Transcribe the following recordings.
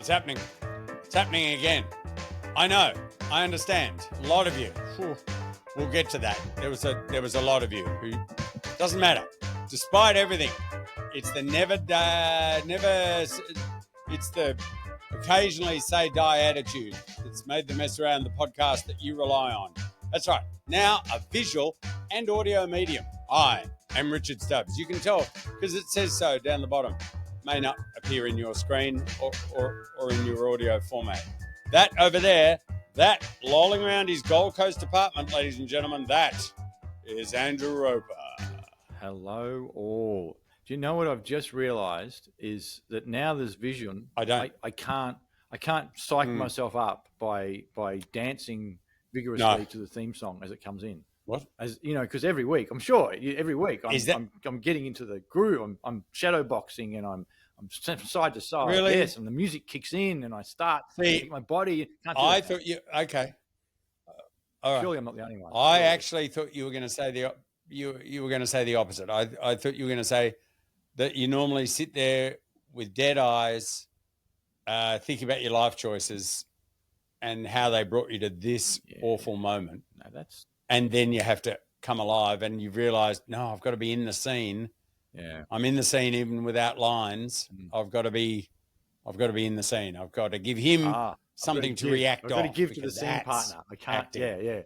It's happening. It's happening again. I know. I understand. A lot of you. We'll get to that. There was a lot of you who doesn't matter. Despite everything, it's the it's the occasionally say die attitude that's made the mess around the podcast that you rely on. That's right. Now a visual and audio medium. I am Richard Stubbs. You can tell because it says so down the bottom. May not appear in your screen or in your audio format. That over there, that lolling around his Gold Coast apartment, ladies and gentlemen, that is Andrew Roper. Hello all. Do you know what I've just realised is that now there's vision. I don't. I can't psych myself up by dancing vigorously to the theme song as it comes in. What? As you know, because every week, I'm getting into the groove. I'm shadow boxing and I'm side to side. Really? Yes, and the music kicks in and I start my body. I thought you okay. All right. Surely I'm not the only one. I actually thought you were going to say you were going to say the opposite. I thought you were going to say that you normally sit there with dead eyes, thinking about your life choices and how they brought you to this awful moment. No, and then you have to come alive and you've realised, no, I've got to be in the scene. Yeah. I'm in the scene even without lines. I've got to be in the scene. I've got to give him something to react on. I've got to give to the scene partner. I can't. Acting. Yeah.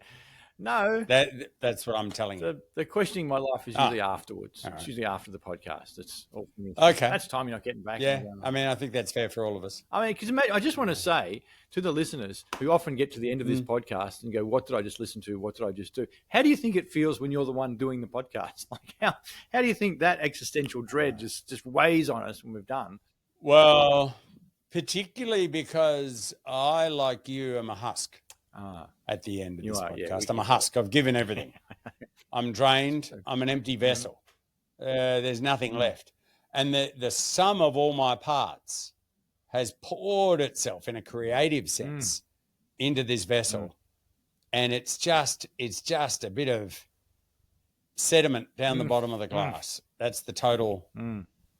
No. That's what I'm telling you. The questioning my life is usually afterwards. Right. It's usually after the podcast. It's all for me. Okay. That's time you're not getting back. Yeah. I mean, I think that's fair for all of us. I mean, because I just want to say to the listeners who often get to the end of this podcast and go, what did I just listen to? What did I just do? How do you think it feels when you're the one doing the podcast? Like how do you think that existential dread just weighs on us when we've done? Well, particularly because I, like you, am a husk. At the end of this podcast. I'm a husk. I've given everything. I'm drained. I'm an empty vessel. There's nothing left. And the sum of all my parts has poured itself in a creative sense into this vessel. And it's just a bit of sediment down the bottom of the glass. That's the total.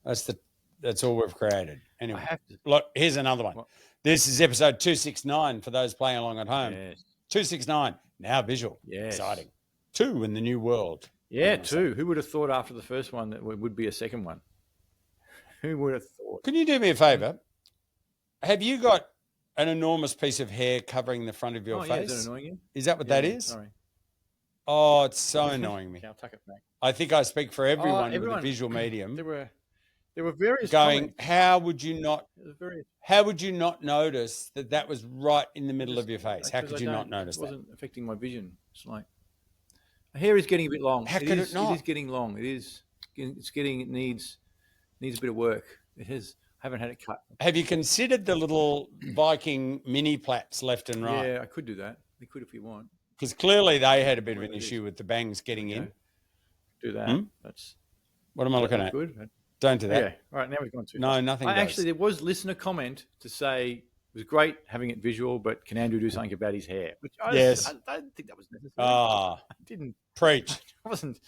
That's all we've created. Anyway, look, here's another one. What? This is episode 269 for those playing along at home. Yes. 269, now visual. Yes. Exciting. 2 in the new world. Yeah, 2. Who would have thought after the first one that it would be a second one? Who would have thought? Can you do me a favour? Have you got an enormous piece of hair covering the front of your face? Yeah, is that annoying you? Is that what that is? Sorry. Oh, it's so annoying me. Okay, I'll tuck it back. I think I speak for everyone with a visual medium. There were various going. Comments. How would you not notice that was right in the middle of your face? How could you not notice that? It wasn't affecting my vision. It's like my hair is getting a bit long. How could it not? It is getting long. It needs a bit of work. It has. I haven't had it cut. Have you considered the little Viking mini plaits left and right? Yeah, I could do that. You could if you want. Because clearly they had a bit of an issue with the bangs getting in. Do that. That's. What am I looking at? Good. Don't do that. Yeah. All right, now we've gone to No, nothing does. Actually, there was listener comment to say it was great having it visual, but can Andrew do something about his hair? Which I don't think that was necessary. I didn't preach. I wasn't.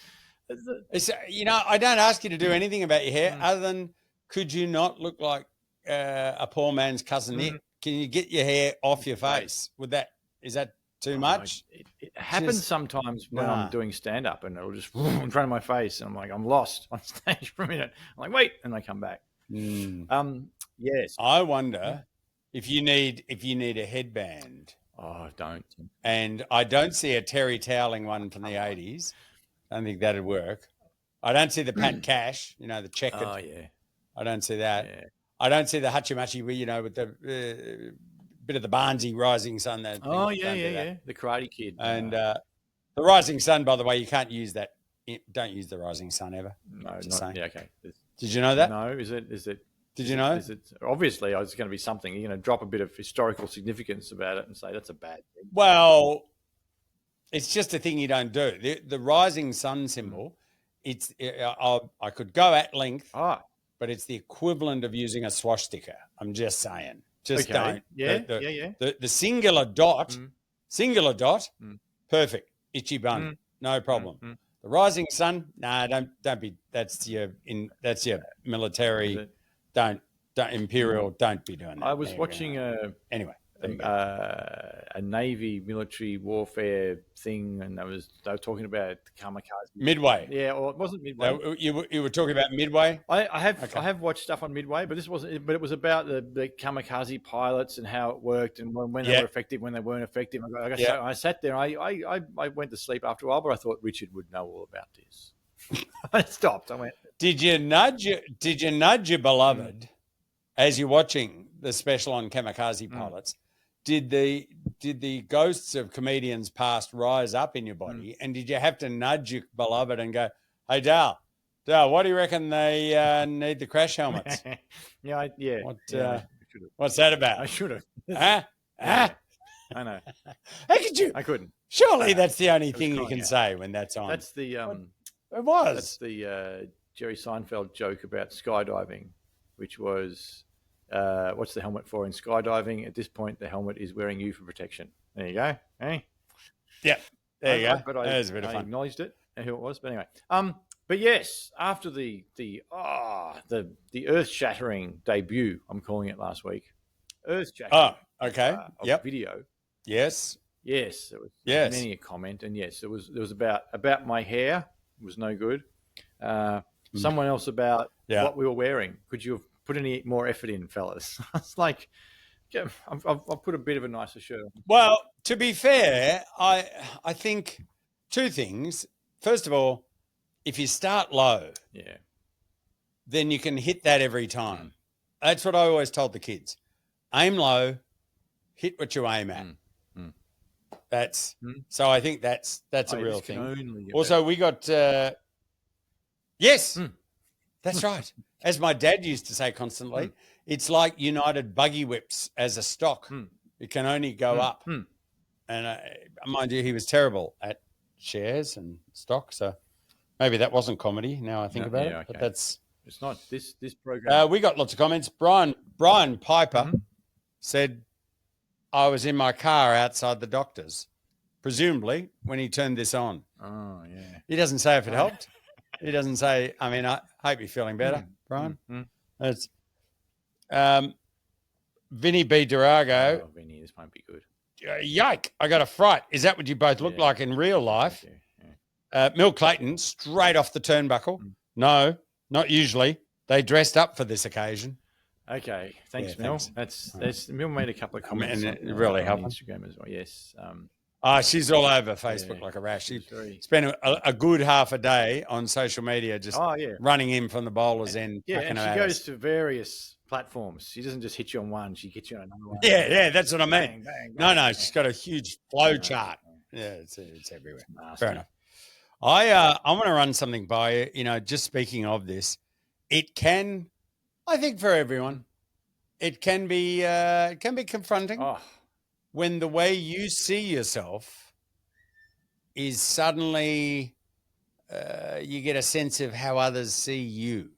I don't ask you to do anything about your hair other than could you not look like a poor man's cousin Nick? Can you get your hair off your face? Is that too much? It happens sometimes when I'm doing stand-up and it'll just in front of my face and I'm like, I'm lost on stage for a minute. I'm like, wait, and I come back. Yes. I wonder if you need a headband. Oh, don't. And I don't see a terry toweling one from the 80s. I don't think that'd work. I don't see the Pat Cash, the checkered. Oh, yeah. I don't see that. Yeah. I don't see the Hachimachi, with the bit of the Barnsey Rising Sun. The Karate Kid. And the Rising Sun, by the way, you can't use that. Don't use the Rising Sun ever. No, not. Yeah, okay. Did you know that? No, is it? Did you know? Is it obviously? It's going to be something. You're going to drop a bit of historical significance about it and say that's a bad thing. Well, it's just a thing you don't do. The Rising Sun symbol. I could go at length, but it's the equivalent of using a swastika. I'm just saying. Just don't. Yeah, The singular dot, perfect. Itchy bun, no problem. The rising sun, don't be. That's your military. Don't Imperial, don't be doing that. I was watching anyway. A Navy military warfare thing, and they were talking about kamikaze. Midway. Yeah, or it wasn't Midway. You were talking about Midway? I have watched stuff on Midway, but it was about the kamikaze pilots and how it worked and when they were effective, when they weren't effective. I sat there. I went to sleep after a while, but I thought Richard would know all about this. I stopped. I went. Did you nudge your beloved as you're watching the special on kamikaze pilots? Did the ghosts of comedians past rise up in your body? And did you have to nudge your beloved and go, "Hey, Dal, what do you reckon they need the crash helmets?" What's that about? I should have. I know. How could you? I couldn't. Surely that's the only thing you can say when that's on. That's the it was. That's the Jerry Seinfeld joke about skydiving, which was. What's the helmet for in skydiving? At this point, the helmet is wearing you for protection. There you go. Hey? Yeah. There you go. But that was a bit of fun. I acknowledged it and who it was. But anyway. But yes, after the earth-shattering debut, I'm calling it last week. Earth-shattering. Oh, okay. Video. Yes. Yes. There was many a comment, and yes, there was about my hair. It was no good. Someone else about what we were wearing. Could you have put any more effort in, fellas? It's like, I'll put a bit of a nicer shirt on. Well, to be fair, I think two things. First of all, if you start low, then you can hit that every time. That's what I always told the kids. Aim low, hit what you aim at. That's so I think that's a real thing. Also, we got yes. That's right. As my dad used to say constantly, it's like United buggy whips as a stock. It can only go up. And mind you, he was terrible at shares and stock. So maybe that wasn't comedy now I think about it. Okay. But it's not this program. We got lots of comments. Brian Piper said, I was in my car outside the doctor's, presumably when he turned this on. Oh, yeah. He doesn't say if it helped. He doesn't say, I mean, I hope you're feeling better, Brian. It's Vinny B. Durago. Oh, Vinny, this won't be good. Yike, I got a fright. Is that what you both look like in real life? Mill Clayton, straight off the turnbuckle. No, not usually. They dressed up for this occasion. Okay, thanks, Mill. That's Mill made a couple of comments. And it really helped. Instagram as well, yes. She's all over Facebook like a rash. She spent a good half a day on social media just running in from the bowler's end. Yeah, and she goes to various platforms. She doesn't just hit you on one, she hits you on another one. Yeah, that's what I mean. Bang, bang, no, she's got a huge flow chart. Yeah, it's everywhere. Fair enough. I want to run something by you. Just speaking of this, it can, I think for everyone, it can be confronting. When the way you see yourself is suddenly you get a sense of how others see you.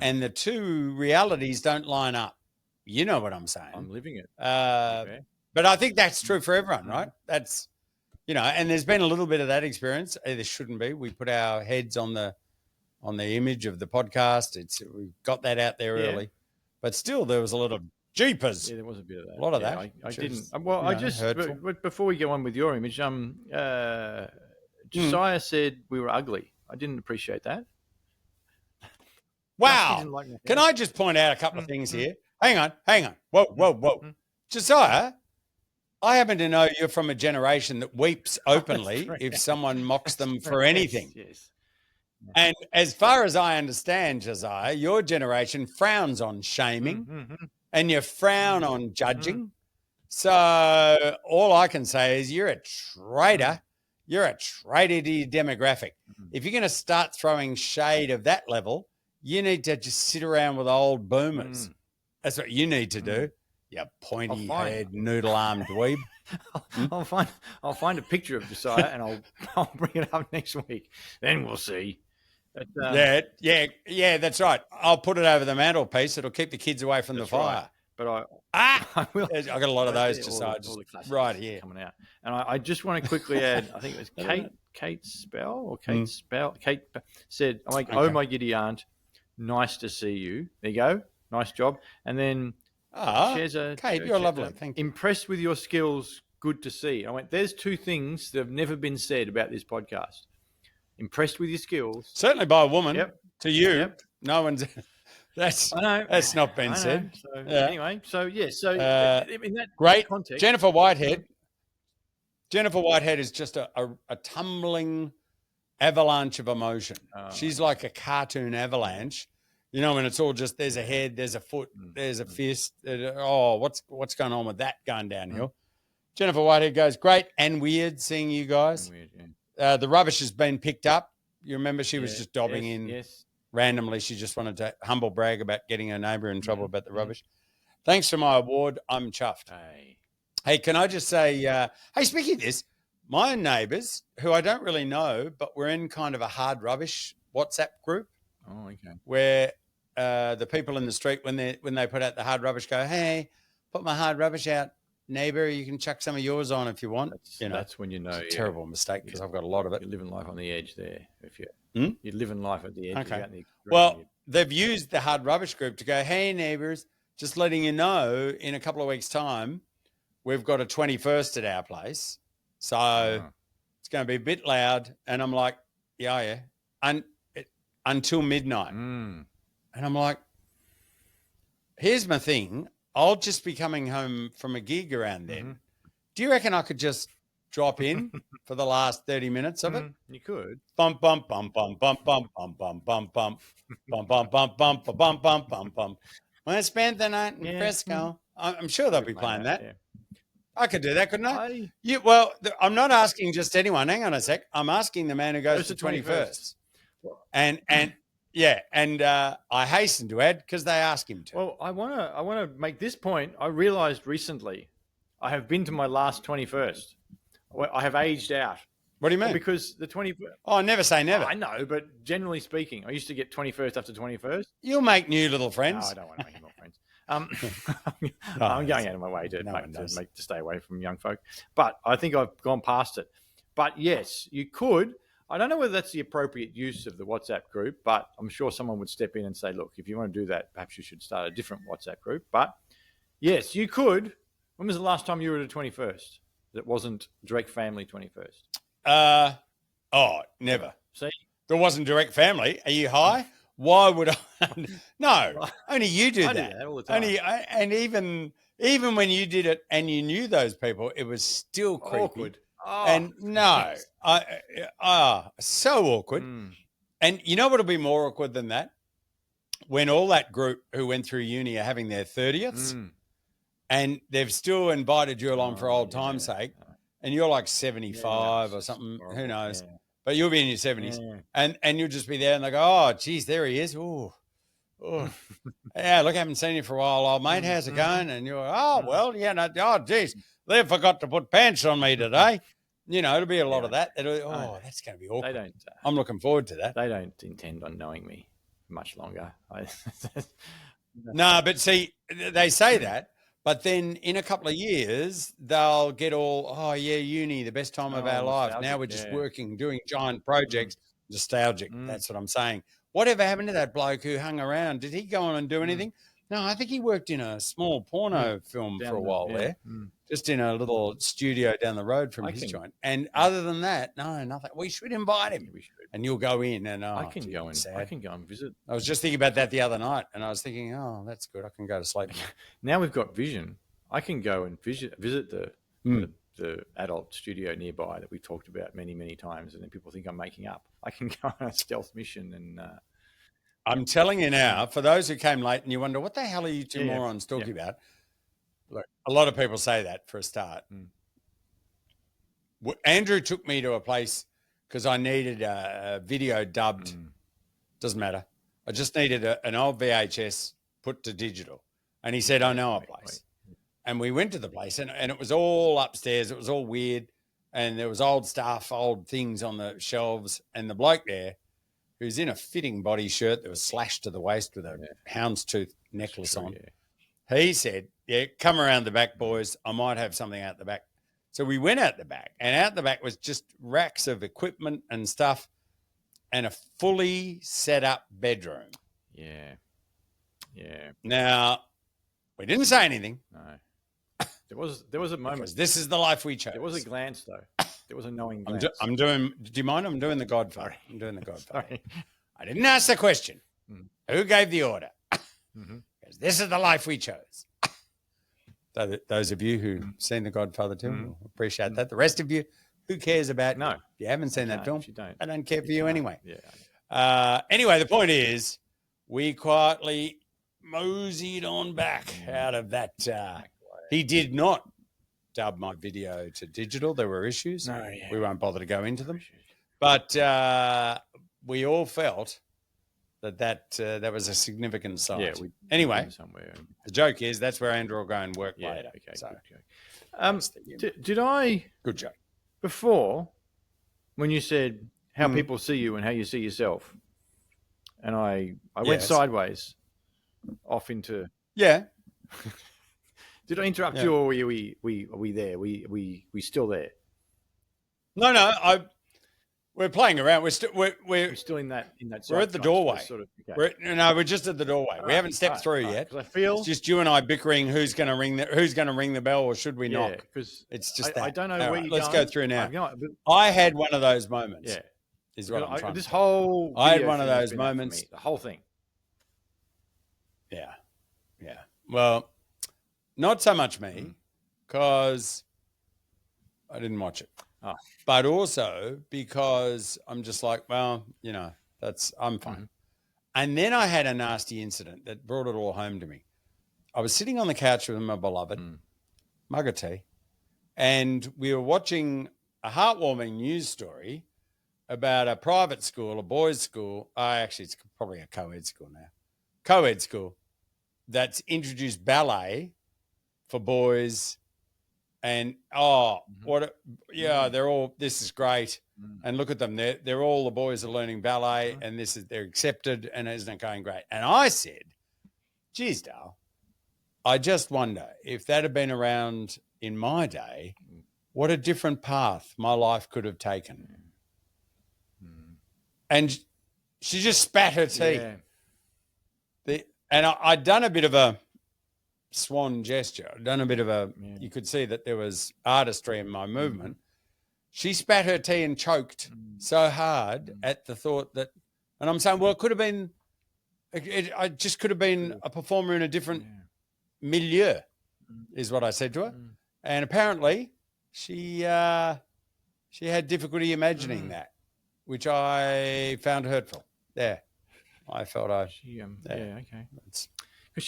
And the two realities don't line up. You know what I'm saying. I'm living it. But I think that's true for everyone, right? That's, and there's been a little bit of that experience. There shouldn't be. We put our heads on the image of the podcast. We've got that out there early. But still, there was a lot of jeepers. Yeah, there was a bit of that. A lot of that. I didn't. Well, I just. But before we go on with your image, Josiah said we were ugly. I didn't appreciate that. Wow. Can I just point out a couple of things here? Hang on. Whoa. Josiah, I happen to know you're from a generation that weeps openly if someone mocks them for anything. Yes. And as far as I understand, Josiah, your generation frowns on shaming and you frown on judging. So all I can say is you're a traitor. You're a traitor to your demographic. If you're going to start throwing shade of that level, you need to just sit around with old boomers. That's what you need to do. You pointy-head, noodle-armed dweeb. I'll find a picture of Josiah and I'll bring it up next week. Then we'll see. But, yeah, that's right. I'll put it over the mantelpiece. It'll keep the kids away from the fire. Right. But I will. I got a lot of those, Josiah, just right here coming out. And I just want to quickly add. I think it was Kate Spell. Kate said, "Oh my giddy aunt, nice to see you." There you go. Nice job. And then Kate, you're lovely. Thank you. Impressed with your skills. Good to see. I went, there's two things that have never been said about this podcast. Impressed with your skills. Certainly by a woman. Yep. To you. Yep. No one's... That's not been said. So, anyway, so in that great context, Jennifer Whitehead is just a tumbling avalanche of emotion. She's like a cartoon avalanche, you know, when it's all just there's a head, there's a foot, there's a fist. What's going on with that going downhill? Jennifer Whitehead goes, great and weird seeing you guys. The rubbish has been picked up. You remember she was just dobbing in. Yes. Randomly, she just wanted to humble brag about getting her neighbour in trouble about the rubbish. Thanks for my award. I'm chuffed. Hey, can I just say, hey, speaking of this, my neighbours, who I don't really know, but we're in kind of a hard rubbish WhatsApp group. Oh, okay. Where the people in the street, when they put out the hard rubbish, go, hey, put my hard rubbish out, neighbour. You can chuck some of yours on if you want. That's when you know. It's a terrible mistake because I've got a lot of it. You're living life on the edge there. If you're living life at the edge. Okay. Well, they've used the hard rubbish group to go, hey, neighbours, just letting you know in a couple of weeks' time, we've got a 21st at our place. So it's going to be a bit loud. And I'm like, yeah. Until midnight. And I'm like, here's my thing. I'll just be coming home from a gig around then. Do you reckon I could just drop in for the last 30 minutes of it? You could. Bump, bump, bump, bump, bump, bump, bump, bump, bump, bump, bump, bump, bump, bump, bump, bump, bump, bump. When I spent the night in Fresco, I'm sure they'll be playing that. Yeah. I could do that, couldn't I? I'm not asking just anyone. Hang on a sec. I'm asking the man who goes to 21st. And I hasten to add because they ask him to. Well, I want to make this point. I realized recently I have been to my last 21st. I have aged out. What do you mean? Because the 21st. Oh, never say never. I know, but generally speaking, I used to get 21st after 21st. You'll make new little friends. No, I don't want to make more friends. I'm going out of my way to stay away from young folk. But I think I've gone past it. But yes, you could. I don't know whether that's the appropriate use of the WhatsApp group, but I'm sure someone would step in and say, look, if you want to do that, perhaps you should start a different WhatsApp group. But yes, you could. When was the last time you were at a 21st that wasn't direct family 21st? Never. See? There wasn't direct family. Are you high? Why would I? No, only you do that. I do that all the time. And even when you did it and you knew those people, it was still creepy. Awkward. And no, so awkward. And you know what'll be more awkward than that? When all that group who went through uni are having their 30ths and they've still invited you along for old time's sake, and you're like 75 or something, who knows? Yeah. But you'll be in your 70s and you'll just be there and they go, oh, geez, there he is. Oh, yeah, look, I haven't seen you for a while, old mate. How's it going? And you're, geez, they forgot to put pants on me today. You know, it'll be a lot of that. That's going to be awkward. I'm looking forward to that. They don't intend on knowing me much longer. No, but see, they say that, but then in a couple of years, they'll get all, uni, the best time of our life. Now we're just working, doing giant projects. Nostalgic, that's what I'm saying. Whatever happened to that bloke who hung around? Did he go on and do anything? No, I think he worked in a small porno film for a while there, just in a little studio down the road from his joint. And other than that, no, nothing. We should invite him. We should. And you'll go in and I can go and visit. I was just thinking about that the other night and I was thinking, oh, that's good. I can go to sleep. Now we've got vision. I can go and visit the adult studio nearby that we talked about many, many times, and then people think I'm making up. I can go on a stealth mission and I'm telling you now, for those who came late and you wonder, what the hell are you two morons talking about? Look, a lot of people say that for a start. Andrew took me to a place because I needed a video dubbed. Doesn't matter. I just needed an old VHS put to digital. And he said, I know a place. And we went to the place and it was all upstairs. It was all weird. And there was old stuff, old things on the shelves. And the bloke there, who's in a fitting body shirt that was slashed to the waist with a houndstooth necklace on. Yeah. He said, come around the back, boys. I might have something out the back. So we went out the back, and out the back was just racks of equipment and stuff and a fully set up bedroom. Yeah. Yeah. Now, we didn't say anything. No. There was a moment. Because this is the life we chose. There was a glance, though. There was a knowing glance. Do you mind? I'm doing the Godfather. I'm doing the Godfather. Sorry. I didn't ask the question. Who gave the order? Because this is the life we chose. So those of you who've seen The Godfather 2 appreciate that. The rest of you, who cares about No. you? If you haven't seen that film, you don't. I don't care for you anyway. Yeah. Anyway, the point is, we quietly moseyed on back out of that. He did not dub my video to digital. There were issues. No, yeah. We won't bother to go into them. But we all felt that was a significant site. Yeah, anyway, somewhere. The joke is that's where Andrew will go and work later. Okay, so, good joke. Did I... Good joke. Before, when you said how people see you and how you see yourself, and I went sideways off into... Yeah. Did I interrupt you, or are we there? We still there? No. We're playing around. We're still in that. We're at the doorway. Sort of, we're just at the doorway. We haven't stepped through yet. I feel it's just you and I bickering who's going to ring the bell, or should we knock? Because it's just I don't know where you're Let's going. go through now. I had one of those moments. Yeah, is what I'm trying. This whole I had one of those moments. The whole thing. Yeah. Well, not so much me, because I didn't watch it. Oh. But also because I'm just like, well, I'm fine. And then I had a nasty incident that brought it all home to me. I was sitting on the couch with my beloved, mug of tea, and we were watching a heartwarming news story about a private school, a boys' school. Actually, it's probably a co-ed school now. Co-ed school that's introduced ballet for boys. And they're all. This is great, and look at them. They're all the boys are learning ballet, and they're accepted, and isn't it going great? And I said, "Geez, Dale, I just wonder if that had been around in my day, what a different path my life could have taken." And she just spat her tea. Yeah. And I'd done a bit of a swan gesture. I'd done a bit of you could see that there was artistry in my movement. She spat her tea and choked so hard at the thought that, and I'm saying, well, it could have been, I just could have been a performer in a different milieu, is what I said to her. And apparently she had difficulty imagining that, which I found hurtful. There. I felt okay. Because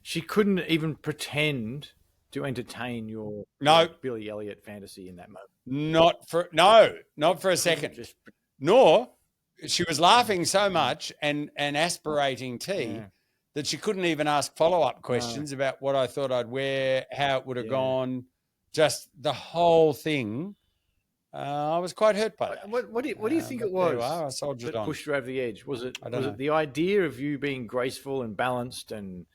she couldn't even pretend to entertain your Billy Elliot fantasy in that moment. Not for a second. Nor she was laughing so much and aspirating tea that she couldn't even ask follow-up questions about what I thought I'd wear, how it would have gone, just the whole thing. I was quite hurt by that. What do you think it was that pushed her over the edge? Was it the idea of you being graceful and balanced and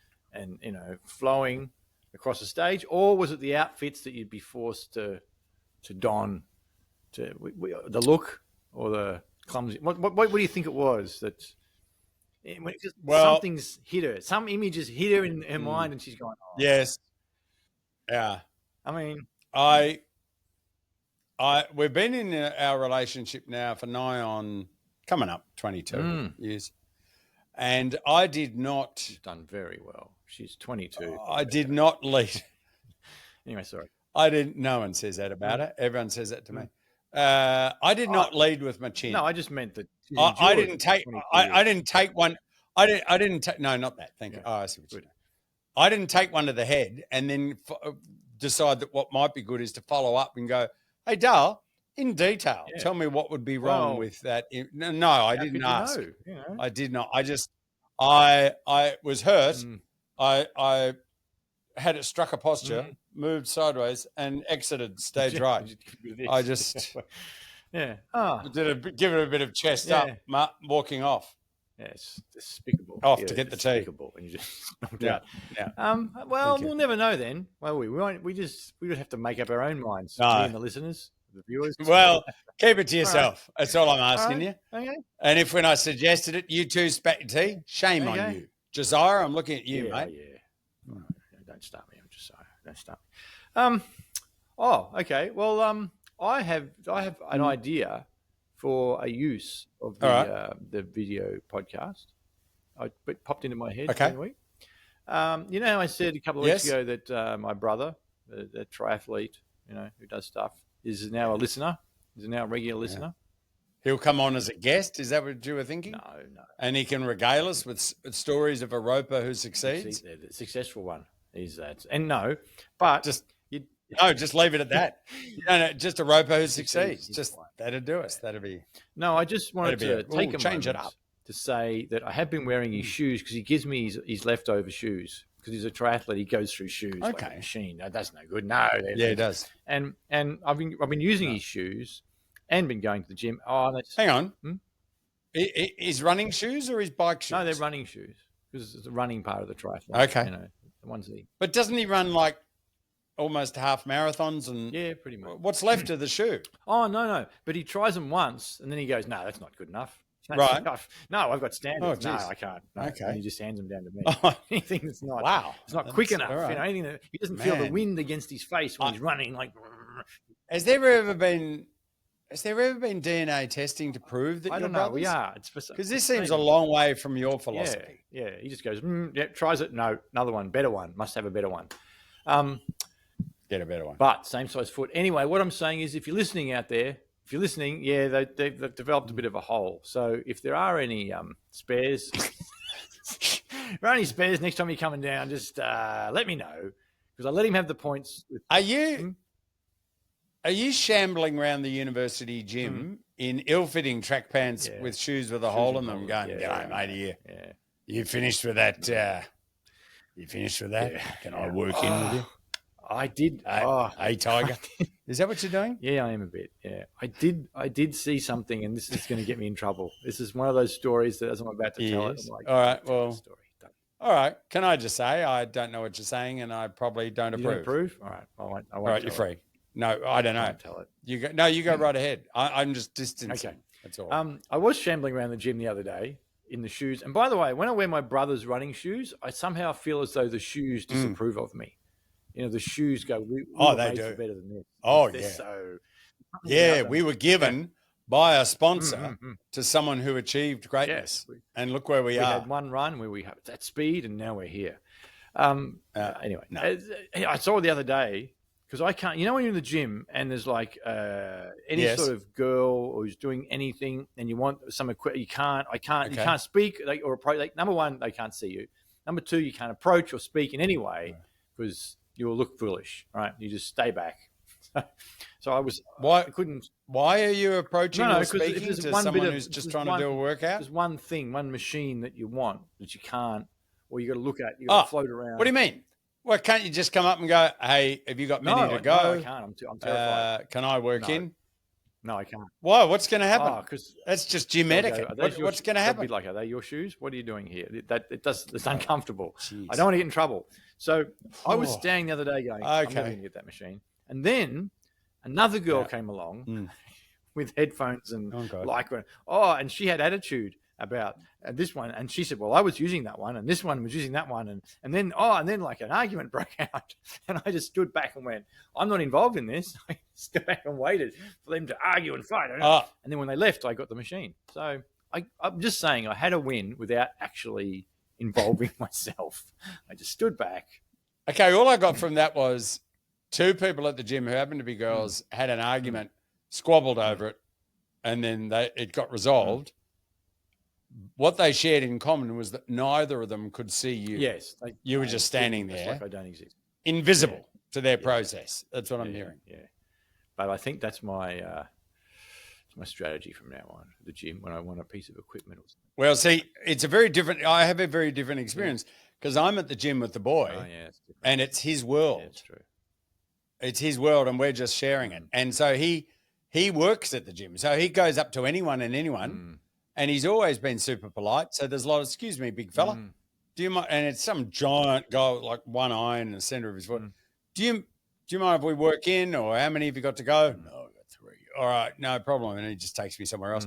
flowing across the stage, or was it the outfits that you'd be forced to don, the look or the clumsy? What do you think it was that? Something's hit her. Some images hit her in her mind, and she's going, "Oh, yes, yeah." I mean, we've been in our relationship now for coming up 22 years. And I did not... She's done very well. She's 22. I did not lead... Anyway, sorry. No one says that about her. Everyone says that to me. I did not lead with my chin. No, I just meant that... I didn't take one... No, not that. Thank you. Oh, I see what you mean. I didn't take one to the head and then decide that what might be good is to follow up and go, "Hey, Dale, in detail, tell me what would be wrong with that." No, I didn't ask. I did not. I was hurt. I had it struck a posture, moved sideways, and exited stage right. I just give it a bit of chest up, walking off. Yeah, it's despicable. Off to get the tea. And you just well, we'll never know then. Well, we won't. We would have to make up our own minds. And the listeners, the viewers. Well, keep it to yourself. Right. That's all I'm asking you. Okay. And if when I suggested it, you two spat your tea, shame on you. Josiah, I'm looking at you, mate. Yeah. Oh, don't start me. I'm Josiah. Don't start me. Oh, okay. Well, I have an idea for a use of the video podcast. It popped into my head during the week. You know how I said a couple of weeks ago that my brother, the triathlete, who does stuff, is now a listener. Is now a regular listener. He'll come on as a guest. Is that what you were thinking? No. And he can regale us with stories of a roper who succeeds. The successful one is that. And but just leave it at that. No, just a roper who succeeds. Just that'd do us. That'd be. No, I just wanted to take a moment to say that I have been wearing his shoes because he gives me his leftover shoes. Because he's a triathlete, he goes through shoes like a machine. That's no good. No, he does. And I've been using his shoes and been going to the gym. Oh, hang on. His running shoes or his bike shoes? No, they're running shoes because it's the running part of the triathlon. Okay, the ones that But doesn't he run like almost half marathons and? Yeah, pretty much. What's left of the shoe? Oh no! But he tries them once and then he goes, "No, that's not good enough." Right. No, I've got standards. Oh, no, I can't. No. Okay. And he just hands them down to me. Anything that's not it's not quick enough. Right. Anything that he doesn't feel the wind against his face when he's running. Like, has there ever been DNA testing to prove that? I don't know. We are. Because this seems a long way from your philosophy. Yeah. He just goes, tries it. No, another one, better one. Must have a better one. Get a better one. But same size foot. Anyway, what I'm saying is, if you're listening out there. If you're listening, they've developed a bit of a hole. So if there are any spares, next time you're coming down, just let me know because I let him have the points. Are you shambling around the university gym in ill-fitting track pants with shoes with a hole in them, going, "G'day, mate, here. Yeah. You finished with that? Can I work in with you?" I did. Hey, Tiger. Is that what you're doing? Yeah, I am a bit. Yeah, I did see something, and this is going to get me in trouble. This is one of those stories that, as I'm about to tell it, I'm like, all right, well, all right. Can I just say I don't know what you're saying, and I probably don't approve. You don't approve? All right, I won't. All right, you're free. No, I don't know. I won't tell it. You go. No, you go right ahead. I'm just distancing. Okay, that's all. I was shambling around the gym the other day in the shoes, and by the way, when I wear my brother's running shoes, I somehow feel as though the shoes disapprove of me. The shoes go, they do better than this. Oh, they're yeah. So, we were given by a sponsor to someone who achieved greatness. Yes. And look where we are. We had one run where we had that speed, and now we're here. Anyway, I saw it the other day because I can't, when you're in the gym and there's like any sort of girl who's doing anything and you want some equipment, you can't speak or approach. Number one, they can't see you. Number two, you can't approach or speak in any way because you'll look foolish, right? You just stay back. So I was. Why I couldn't? Why are you approaching or speaking to someone who's just trying to do a workout? There's one machine that you want that you can't, or you got to look at. You got to float around. What do you mean? Well, can't you just come up and go, "Hey, have you got many to go?" No, I can't. I'm terrified. Can I work in? No, I can't. Why? What's going to happen? Because that's just gym etiquette. What's going to happen? Are they your shoes? What are you doing here? It's uncomfortable. Jeez. I don't want to get in trouble. So I was standing the other day going, I'm never going to get that machine. And then another girl came along with headphones and and she had attitude about this one. And she said, well, I was using that one and this one was using that one. And then like an argument broke out. And I just stood back and went, I'm not involved in this. I stood back and waited for them to argue and fight. And then when they left, I got the machine. So I'm just saying I had a win without actually involving myself. I just stood back. Okay, all I got from that was two people at the gym who happened to be girls had an argument, squabbled over it, and then it got resolved. What they shared in common was that neither of them could see you. Yes. You were just standing there. Like I don't exist. Invisible to their process. That's what I'm hearing. Yeah. But I think that's my strategy from now on, the gym, when I want a piece of equipment or something. Well, see, I have a very different experience because I'm at the gym with the boy and it's his world. Yeah, that's true. It's his world and we're just sharing it. And so he works at the gym. So he goes up to anyone and anyone and he's always been super polite. So there's a lot of, excuse me, big fella. Do you mind? And it's some giant guy with like one eye in the center of his foot. Do you mind if we work in or how many have you got to go? No, I've got 3. All right, no problem. And he just takes me somewhere else.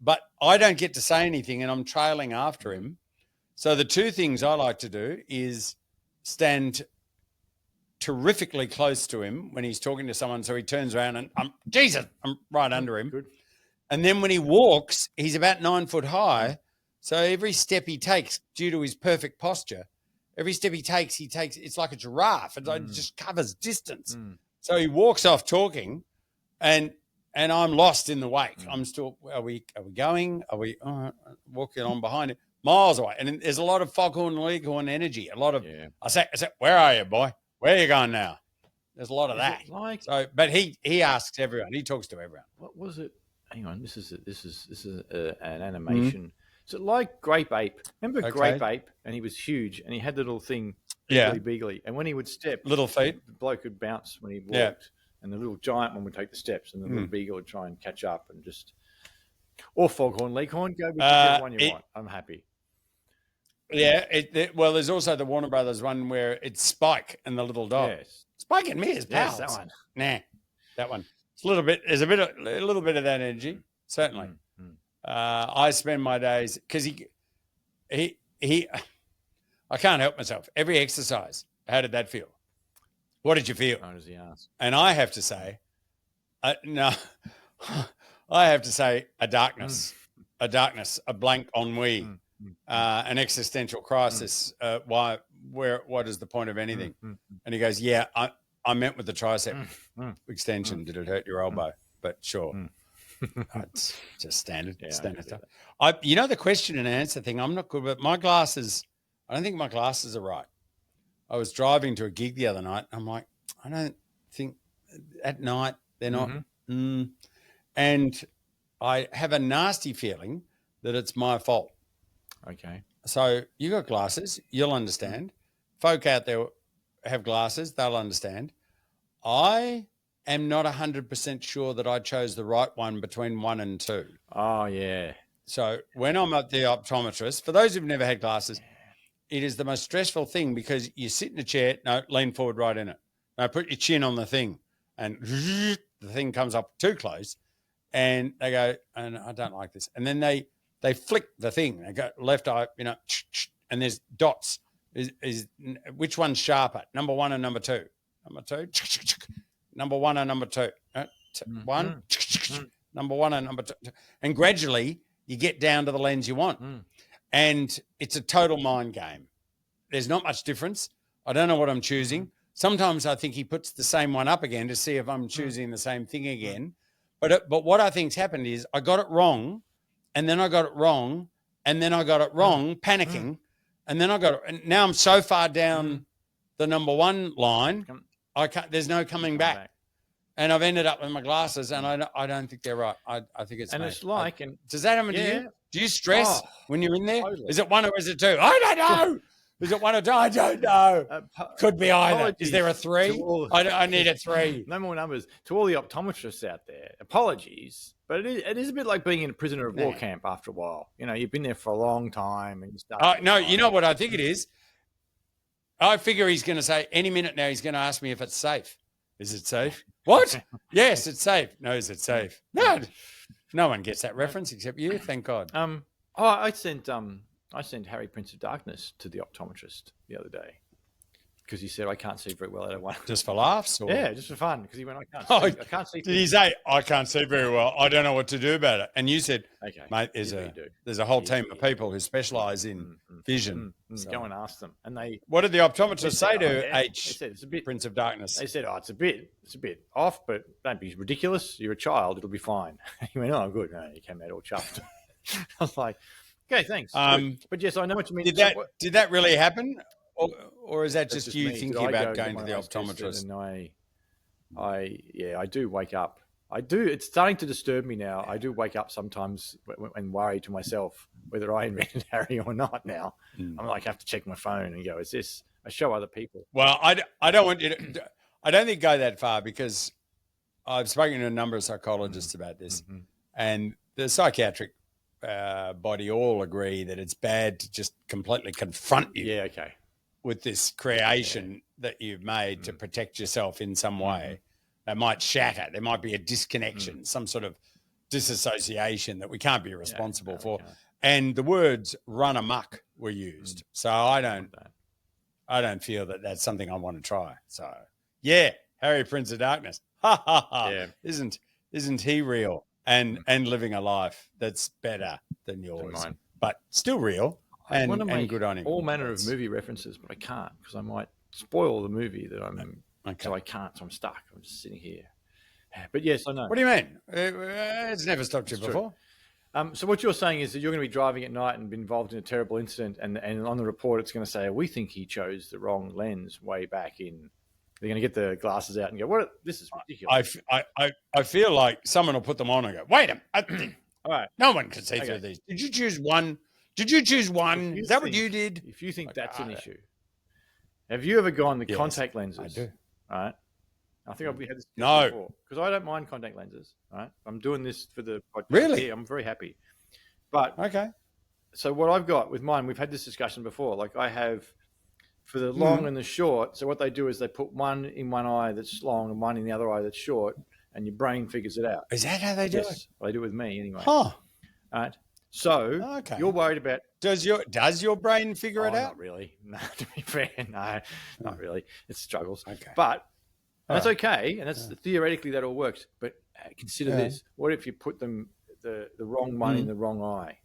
But I don't get to say anything and I'm trailing after him. So the two things I like to do is stand terrifically close to him when he's talking to someone, so he turns around and I'm right under him. Good. And then when he walks, he's about 9 foot high. So every step he takes, due to his perfect posture, every step he takes, it's like a giraffe. It just covers distance. So he walks off talking, and I'm lost in the wake. I'm still, are we going? Are we walking on behind it? Miles away. And there's a lot of foghorn leghorn energy. A lot of, I say, where are you, boy? Where are you going now? There's a lot of that. But he asks everyone. He talks to everyone. What was it? Hang on. This is an animation. Is it like Grape Ape? Remember Grape Ape? And he was huge, and he had the little thing, beagly. And when he would step, little feet, the bloke would bounce when he walked, and the little giant one would take the steps, and the little beagle would try and catch up, and just or foghorn leghorn. Go whichever one you want. I'm happy. Yeah. Well, there's also the Warner Brothers one where it's Spike and the little dog. Yes. Spike and me is pals. Yes, that one. Nah, that one. It's a little bit. There's a little bit of that energy, certainly. I spend my days because he. I can't help myself. Every exercise. How did that feel? What did you feel? How does he ask? And I have to say, no. I have to say a darkness, a blank ennui, an existential crisis. What is the point of anything? And he goes, yeah, I meant with the tricep extension. Did it hurt your elbow? But sure. It's just standard stuff. The question and answer thing, I'm not good, but my glasses, I don't think my glasses are right. I was driving to a gig the other night. I'm like, I don't think at night they're not. And I have a nasty feeling that it's my fault. Okay. So you got glasses, you'll understand. Folk out there have glasses, they'll understand. I am not 100% sure that I chose the right one between 1 and 2. Oh, yeah. So when I'm at the optometrist, for those who've never had glasses, it is the most stressful thing because you sit in a chair, no, lean forward right in it. No, put your chin on the thing and the thing comes up too close and they go, and I don't like this. And then they flick the thing. They go left eye, and there's dots. Is which one's sharper? Number 1 and number 2. Number 2, number 1 and number 2. One, number 1 and number 2. And gradually you get down to the lens you want. And it's a total mind game. There's not much difference. I don't know what I'm choosing. Sometimes I think he puts the same one up again to see if I'm choosing the same thing again. But what I think's happened is I got it wrong, and then I got it wrong, and then I got it wrong, panicking, and then I got it. And now I'm so far down the number 1 line, there's no coming back. And I've ended up with my glasses, and I don't think they're right. I think it's. And made. it's like, does that happen to you? Do you stress when you're in there? Totally. Is it 1 or is it 2? I don't know. Is it 1 or 2? I don't know. Could be either. Is there a 3? I need a 3. No more numbers. To all the optometrists out there, apologies, but it is a bit like being in a prisoner of war camp after a while. You've been there for a long time, and you start. No, you know what I think it is? I figure he's going to say any minute now. He's going to ask me if it's safe. Is it safe? What? Yes, it's safe. No, is it safe? No one gets that reference except you. Thank God. I sent Harry, Prince of Darkness, to the optometrist the other day because he said I can't see very well. I don't want just for laughs, or just for fun. Because he went, I can't see. Did he say I can't see very well? I don't know what to do about it. And you said, okay, mate, there's a whole team of people who specialise in vision. So. Go and ask them. And what did the optometrist say to H? They said it's a bit Prince of Darkness. They said, it's a bit off, but don't be ridiculous. You're a child. It'll be fine. He went, oh, good. No, he came out all chuffed. I was like, okay, thanks. But yes, I know what you mean. Did that really happen? Or is that just you thinking about going to the optometrist? And I do wake up. I do. It's starting to disturb me now. I do wake up sometimes and worry to myself whether I invented Harry or not now. I'm like, I have to check my phone and go, is this? I show other people. Well, I don't want you to, I don't think go that far because I've spoken to a number of psychologists about this and the psychiatric body all agree that it's bad to just completely confront you. Yeah, okay. With this creation that you've made to protect yourself in some way. That might shatter. There might be a disconnection, some sort of disassociation that we can't be responsible for. And the words "run amok" were used, so I don't feel that that's something I want to try. So yeah, Harry, Prince of Darkness, ha ha ha! Yeah. Isn't he real and living a life that's better than yours, but still real I want to and make good on him. all manner of movie references, but I can't because I might spoil the movie that I'm. Okay. So I can't. So I'm stuck. I'm just sitting here. But yes, I know. What do you mean? It's never stopped you before. So what you're saying is that you're going to be driving at night and be involved in a terrible incident, and on the report it's going to say, we think he chose the wrong lens way back in. They're going to get the glasses out and go, "What? This is ridiculous." I feel like someone will put them on and go, "Wait a minute! All right, no one can see through these. Did you choose one? Did you choose one? Is that what you did?" If you think that's an issue, have you ever gone the contact lenses? I do. All right. I think I've had this before because I don't mind contact lenses. Right, I'm doing this for the podcast. Really? Yeah, I'm very happy. But okay, so what I've got with mine, we've had this discussion before. Like I have for the long and the short. So what they do is they put one in one eye that's long and one in the other eye that's short, and your brain figures it out. Is that how they do it? Well, they do it with me anyway. Huh? All right. So you're worried about does your brain figure it out? Not really. No, to be fair, no, not really. It struggles. Okay, but. That's okay, and that's theoretically that all works. But consider this: what if you put them the wrong one in the wrong eye?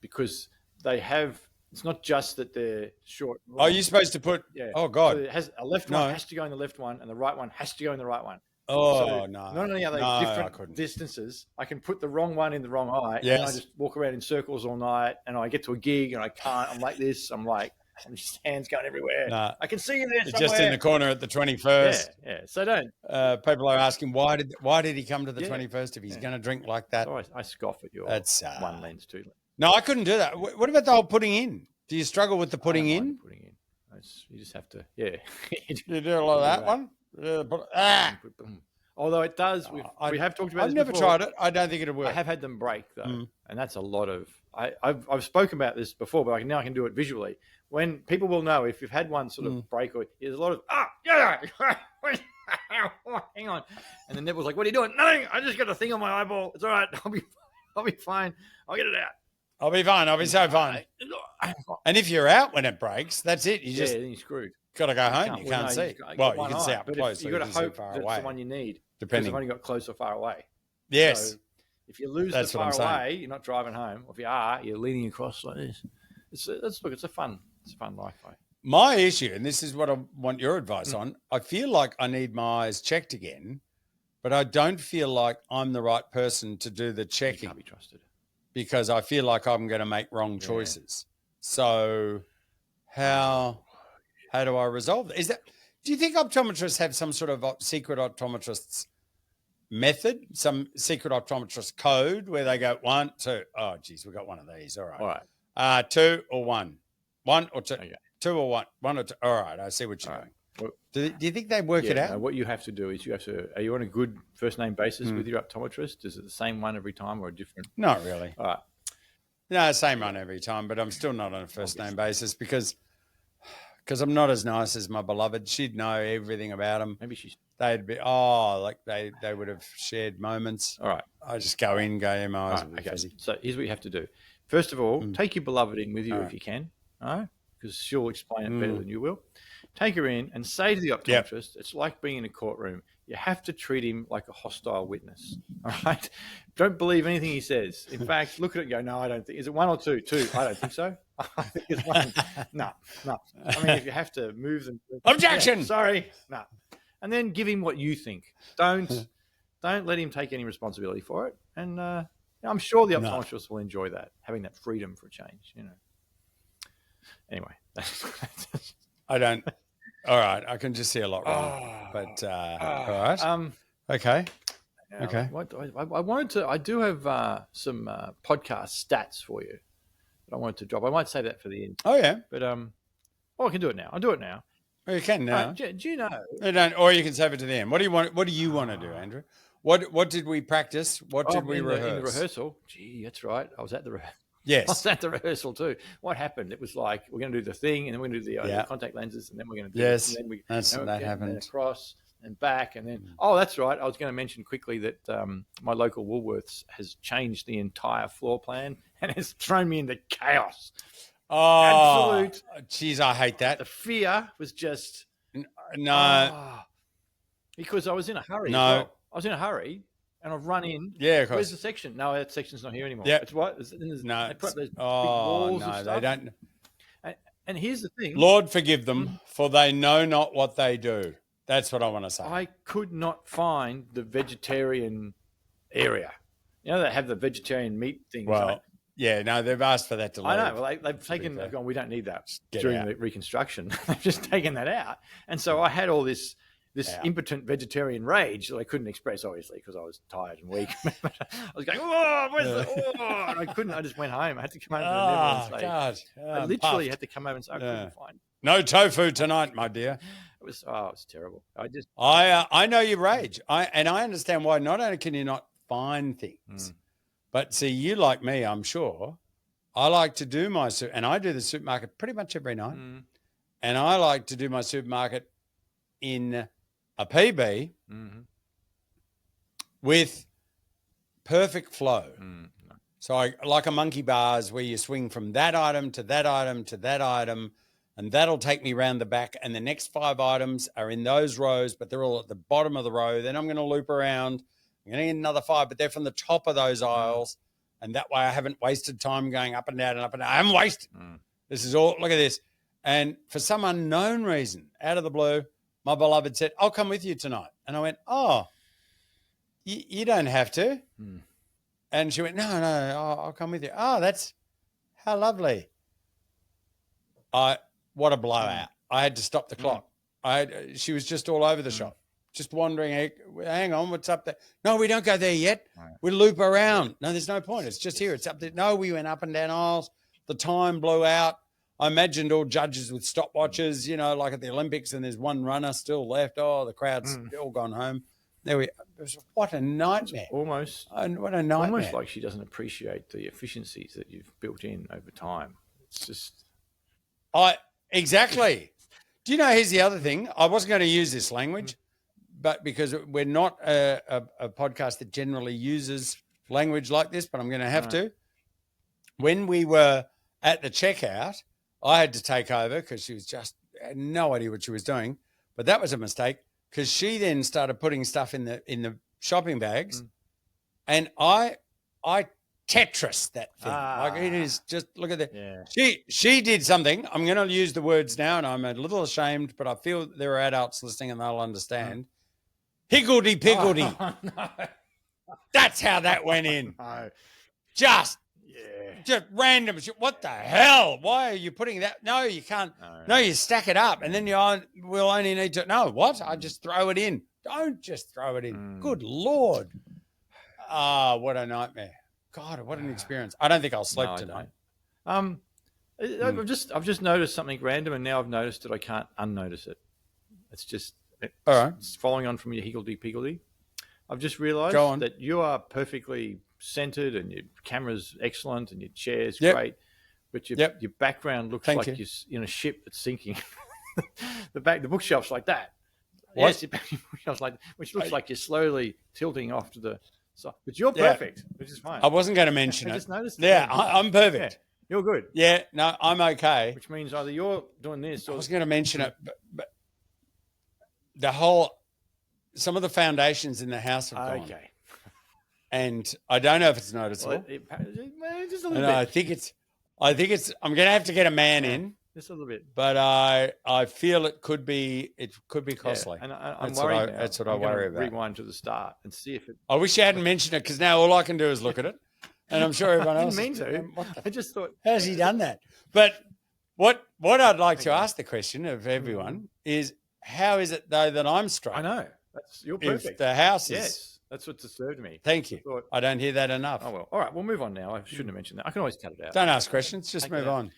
Because they have. It's not just that they're short. Are you supposed to put? Yeah. Oh God! So it has a left one has to go in the left one, and the right one has to go in the right one. Oh so no! Not only are they different distances, I can put the wrong one in the wrong eye, and I just walk around in circles all night. And I get to a gig, and I can't. I'm like this. I'm just hands going everywhere. Nah, I can see you there somewhere. Just in the corner at the 21st. Yeah. So don't. People are asking why did he come to the 21st if he's going to drink like that? So I scoff at your one lens, two lens. No, I couldn't do that. What about the whole putting in? Do you struggle with the putting in? Putting in. You just have to. Yeah. You do a lot of that one. Although it does, we have talked about. I've never tried it. I don't think it'll work. I have had them break though, and that's a lot of. I've spoken about this before, but now I can do it visually. When people will know if you've had one sort of break, or there's a lot of hang on, and the nipple's like, "What are you doing?" Nothing. I just got a thing on my eyeball. It's all right. I'll be fine. I'll get it out. I'll be fine. I'll be so fine. And if you're out when it breaks, that's it. You then you're screwed. Got to go home. You can't see. Well, you can see up close. You got to hope that's the one you need. Depending. Because I've only got close or far away. Yes. So if you lose the far away, you're not driving home. Or if you are, you're leaning across like this. It's a fun life. My issue, and this is what I want your advice on. I feel like I need my eyes checked again, but I don't feel like I'm the right person to do the checking. You can't be trusted. Because I feel like I'm going to make wrong choices. So how do I resolve that? Do you think optometrists have some sort of secret optometrist's method, some secret optometrist code where they go 1, 2? Oh, geez, we got one of these. All right. 2 or 1? 1 or 2? Okay. 2 or 1? 1 or 2? All right. I see what you're doing. Well, do you think they work it out? No, what you have to do is are you on a good first name basis with your optometrist? Is it the same one every time or a different? Not really. All right. No, same one every time, but I'm still not on a first name basis because I'm not as nice as my beloved. She'd know everything about them. Maybe they'd be they would have shared moments. All right. I just go in, my eyes. Right, okay. So here's what you have to do. First of all, take your beloved in with you if you can. All right. Because she'll explain it better than you will. Take her in and say to the optometrist, it's like being in a courtroom. You have to treat him like a hostile witness. All right? Don't believe anything he says. In fact, look at it and go, no, I don't think. Is it 1 or 2? 2. I don't think so. I think it's 1. No. I mean, if you have to move them. Objection! Yeah, sorry. No. And then give him what you think. Don't let him take any responsibility for it. And I'm sure the optometrist will enjoy that, having that freedom for a change, Anyway. I don't. All right. I can just see a lot wrong. But, all right. Okay. Okay. I wanted to, I do have some podcast stats for you that I wanted to drop. I might say that for the end. Oh, yeah. But, I can do it now. I'll do it now. Well, you can now. Do you know? Or you can save it to the end. What do you want to do, Andrew? What did we practice? What did we rehearse? In the rehearsal. Gee, that's right. I was at the rehearsal. Yes. I was at the rehearsal too. What happened? It was like, we're going to do the thing, and then we're going to do the contact lenses, and then we're going to do yes. And then that happened. And across, and back. And then, oh, that's right. I was going to mention quickly that my local Woolworths has changed the entire floor plan and has thrown me into chaos. Oh, absolute. Geez, I hate that. The fear was just because I was in a hurry. No, as well. I was in a hurry, and I've run in. Yeah, of course. Where's the section? No, that section's not here anymore. Yeah, it's what? No, they put those big oh walls no, of stuff. they don't. And here's the thing: Lord forgive them, for they know not what they do. That's what I want to say. I could not find the vegetarian area. You know, they have the vegetarian meat things. Well, right? yeah, no, they've asked for that to leave. I know. Well, they've taken. They've gone. We don't need that during the reconstruction. They've just taken that out, and so I had all this impotent vegetarian rage that I couldn't express, obviously, because I was tired and weak. I was going, oh, where's the? Oh, and I couldn't. I just went home. I had to come home to the Netherlands. Oh God! I literally had to come home and say I couldn't find. No tofu tonight, my dear. It was terrible. I know your rage. I understand why. Not only can you not find things, but see, you like me, I'm sure. I like to do and I do the supermarket pretty much every night, and I like to do my supermarket in a PB with perfect flow. So I like a monkey bars where you swing from that item to that item to that item, and that'll take me around the back. And the next 5 items are in those rows, but they're all at the bottom of the row. Then I'm going to loop around. I'm going to get another 5, but they're from the top of those aisles. And that way I haven't wasted time going up and down and up and down. I haven't wasted. This is all, look at this. And for some unknown reason, out of the blue, my beloved said, I'll come with you tonight. And I went, oh, you don't have to. And she went, no, I'll come with you. Oh, that's how lovely. What a blowout. I had to stop the clock. She was just all over the shop, just wandering. Hey, hang on, what's up there? No, we don't go there yet. We loop around. No, there's no point. It's just here. It's up there. No, we went up and down aisles. The time blew out. I imagined all judges with stopwatches, you know, like at the Olympics, and there's one runner still left. Oh, the crowd's all gone home. What a nightmare. What a nightmare. Almost like she doesn't appreciate the efficiencies that you've built in over time. It's just... Exactly. Do you know, here's the other thing. I wasn't going to use this language, but because we're not a podcast that generally uses language like this, but I'm going to have to. When we were at the checkout, I had to take over because she had no idea what she was doing. But that was a mistake because she then started putting stuff in the shopping bags, and I Tetris that thing. Like it is just, look at that. Yeah. She did something. I'm going to use the words now, and I'm a little ashamed, but I feel there are adults listening and they'll understand. Higgledy-piggledy. Oh, no. That's how that went in. No. Just random shit. What the hell? Why are you putting that? No, you can't. No, you stack it up, and then we'll only need to. No, what? I just throw it in. Don't just throw it in. Good Lord. What a nightmare. God, what an experience. I don't think I'll sleep tonight. I've just noticed something random, and now I've noticed that I can't unnotice it. It's following on from your higgledy-piggledy. I've just realised that you are perfectly centered, and your camera's excellent, and your chair's great, but your background looks like you're in a ship that's sinking. The bookshelf's like that. What? Yes, your bookshelf's like, which looks like you're slowly tilting off to the side. But you're perfect, which is fine. I wasn't going to mention it. I just noticed. I'm perfect. Yeah, you're good. Yeah, no, I'm okay. Which means either you're doing this, or I was going to mention it, but some of the foundations in the house have gone. Okay. And I don't know if it's noticeable. Just a little bit. I think it's. I'm going to have to get a man in. Just a little bit. But I feel it could be costly. And I'm worried now. That's what I worry about. Rewind to the start and see if it. I wish you hadn't mentioned it, because now all I can do is look at it, and I'm sure everyone else. I didn't mean to. I just thought, how's he done that? But what I'd like to ask the question of everyone is, how is it though that I'm straight? I know you're perfect. If the house is. Yes. That's what disturbed me. Thank you. I don't hear that enough. Oh, well. All right, we'll move on now. I shouldn't have mentioned that. I can always cut it out. Don't ask questions. Just move on.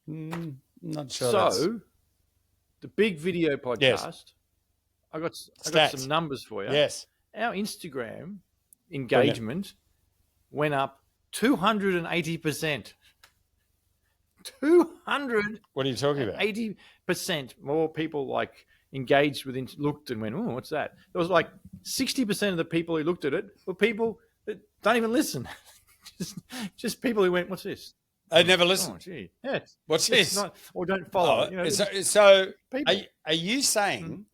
Not sure. So, the big video podcast, yes. I got some numbers for you. Yes. Our Instagram engagement went up 280%. 200. What are you talking about? 80% more people engaged with, looked and went, oh, what's that? There was like 60% of the people who looked at it were people that don't even listen. just people who went, what's this? They never listened. Oh, gee. Yeah. What's this? Or don't follow. So are you saying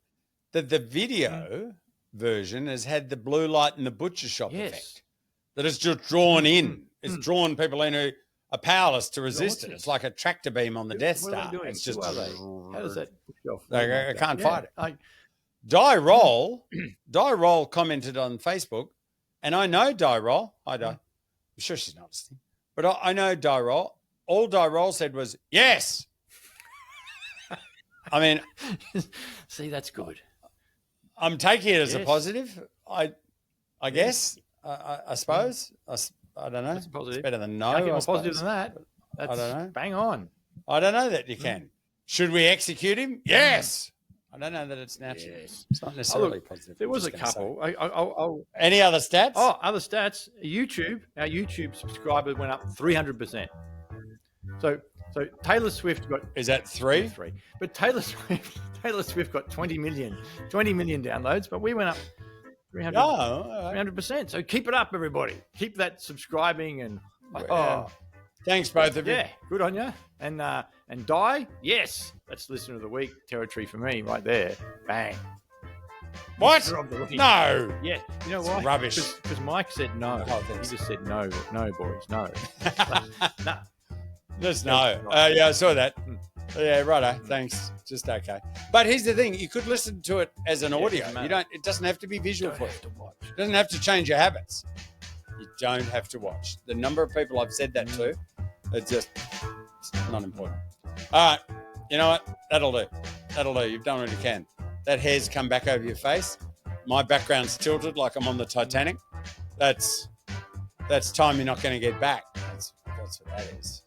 that the video version has had the blue light in the butcher shop effect? That it's just drawn in. It's drawn people in who are powerless to resist it. It's like a tractor beam on the Death Star. It's just how does that push off? I can't fight it. Die Roll commented on Facebook, and I know Die Roll. I'm sure she's not listening, but I know Die Roll. All Die Roll said was yes. I mean, see, that's good. I'm taking it as a positive. I guess. I suppose. I don't know. That's positive. It's better than no. Make it more positive than that. That's I don't know. Bang on. I don't know that you can. Should we execute him? Yes. I don't know that it's natural. Yes. It's not necessarily positive. There was a couple. Any other stats? Oh, other stats. Our YouTube subscribers went up 300%. So Taylor Swift got... Is that three? But Taylor Swift got 20 million downloads, but we went up 300%. So keep it up, everybody. Keep that subscribing and thanks both of you. Yeah, good on you. And Die, yes, that's listener of the week territory for me right there. Bang. What? No. Yeah. You know why? Rubbish. Because Mike said no. He just said no, boys, no. No. Just no. Yeah, I saw that. Yeah, righto. Thanks. Just okay. But here's the thing: you could listen to it as an audio. It doesn't have to be visual for you. It doesn't have to change your habits. You don't have to watch. The number of people I've said that to, it's not important. All right. You know what? That'll do. You've done what you can. That hair's come back over your face. My background's tilted like I'm on the Titanic. That's time you're not going to get back. That's what that is.